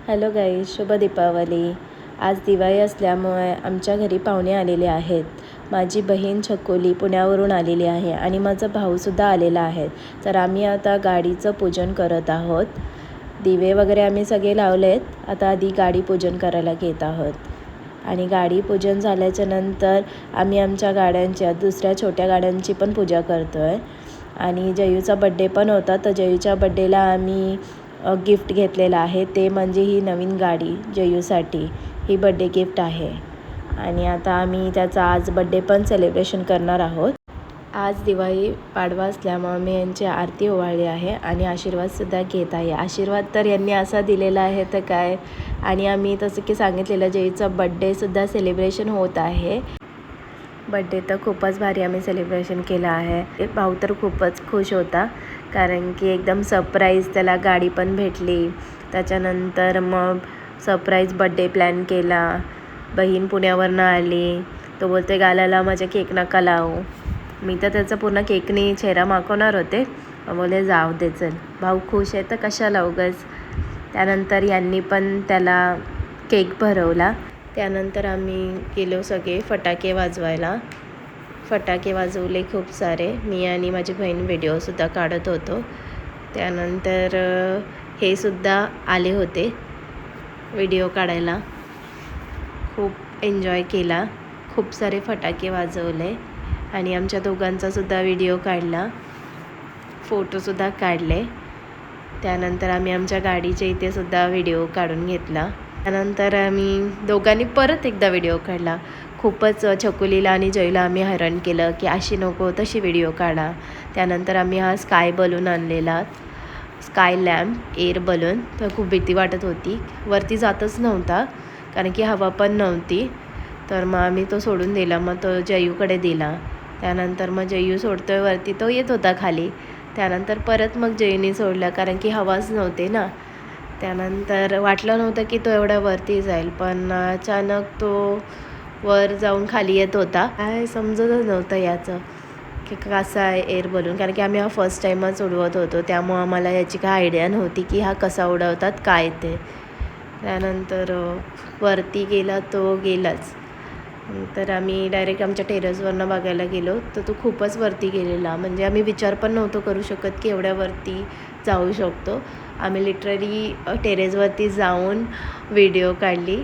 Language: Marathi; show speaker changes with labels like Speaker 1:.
Speaker 1: हॅलो गाईज, शुभ दीपावली। आज दिवाळी असल्यामुळे आमच्या घरी पाहुणे आलेले आहेत। माझी बहीण छकुली पुण्यावरून आलेली आहे आणि माझा भाऊसुद्धा आलेला आहे। तर आम्ही आता गाडीचं पूजन करत आहोत। दिवे वगैरे आम्ही सगळे लावलेत। आता आधी गाडी पूजन करायला घेत आहोत आणि गाडी पूजन झाल्याच्या नंतर आम्ही आमच्या गाड्यांच्या दुसऱ्या छोट्या गाड्यांची पण पूजा करतोय। आणि जयूचा बड्डे पण होता, तर जयूच्या बड्डेला आम्ही गिफ्ट घेतलेलं आहे, ते म्हणजे ही नवीन गाडी जयूसाठी ही बड्डे गिफ्ट आहे। आणि आता आम्ही त्याचा आज बड्डे पण सेलिब्रेशन करणार आहोत। आज दिवाळी पाडवा असल्यामुळे मी यांची आरती ओवाळली आहे आणि आशीर्वादसुद्धा घेत आहे। आशीर्वाद तर यांनी असा दिलेला आहे तर काय, आणि आम्ही तसं की सांगितलेलं जयूचा बड्डेसुद्धा सेलिब्रेशन होत आहे। बड्डे तर खूपच भारी आम्ही सेलिब्रेशन केलं आहे। भाऊ तर खूपच खुश होता, कारण की एकदम सरप्राईज त्याला गाडी पण भेटली। त्याच्यानंतर मग सरप्राईज बड्डे प्लॅन केला। बहीण पुण्यावरनं आली, तो बोलते गालाला माझ्या केक नका लावू। मी तर त्याचा पूर्ण केकनी चेहरा माखवणार होते, बोले जाऊ दे चल, भाऊ खुश आहे तर कशाला उगाच। त्यानंतर यांनी पण त्याला केक भरवला। त्यानंतर आम्ही गेलो सगळे फटाके वाजवायला। फटाके वाजवले खूप सारे, मी आणि माझी बहीण व्हिडिओसुद्धा काढत होतो। त्यानंतर हे सुद्धा आले होते व्हिडिओ काढायला। खूप एन्जॉय केला, खूप सारे फटाके वाजवले आणि आमच्या दोघांचासुद्धा व्हिडिओ काढला, फोटोसुद्धा काढले। त्यानंतर आम्ही आमच्या गाडीच्या इथेसुद्धा व्हिडिओ काढून घेतला। त्यानंतर आम्ही दोघांनी परत एकदा व्हिडिओ काढला। खूपच छकुलीला आणि जयूला आम्ही हैराण केलं की अशी नको तशी व्हिडिओ काढा। त्यानंतर आम्ही हा स्काय बलून आणलेला, स्काय लॅम्प एअर बलून, तर खूप भीती वाटत होती, वरती जातच नव्हता कारण की हवा पण नव्हती। तर मग आम्ही तो सोडून दिला, मग तो जयूकडे दिला। त्यानंतर मग जयू सोडतोय वरती, तो येत होता खाली। त्यानंतर परत मग जयूने सोडला कारण की हवाच नव्हते ना। त्यानंतर वाटलं नव्हतं की तो एवढ्या वरती जाईल, पण अचानक तो वर जाऊन खाली येत होता। काय समजतच नव्हतं याचं की कसा आहे एअर बलून, कारण की आम्ही हा फर्स्ट टाईमच उडवत होतो, त्यामुळं आम्हाला याची काय आयडिया नव्हती की हा कसा उडवतात काय ते। त्यानंतर वरती गेला तो गेलाच। तर आम्ही डायरेक्ट आमच्या टेरेसवरनं बघायला गेलो, तर तो खूपच वरती गेलेला, म्हणजे आम्ही विचार पण नव्हतो करू शकत की एवढ्या वरती जाऊ शकतो। आम्ही लिटरली टेरेसवरती जाऊन व्हिडिओ काढली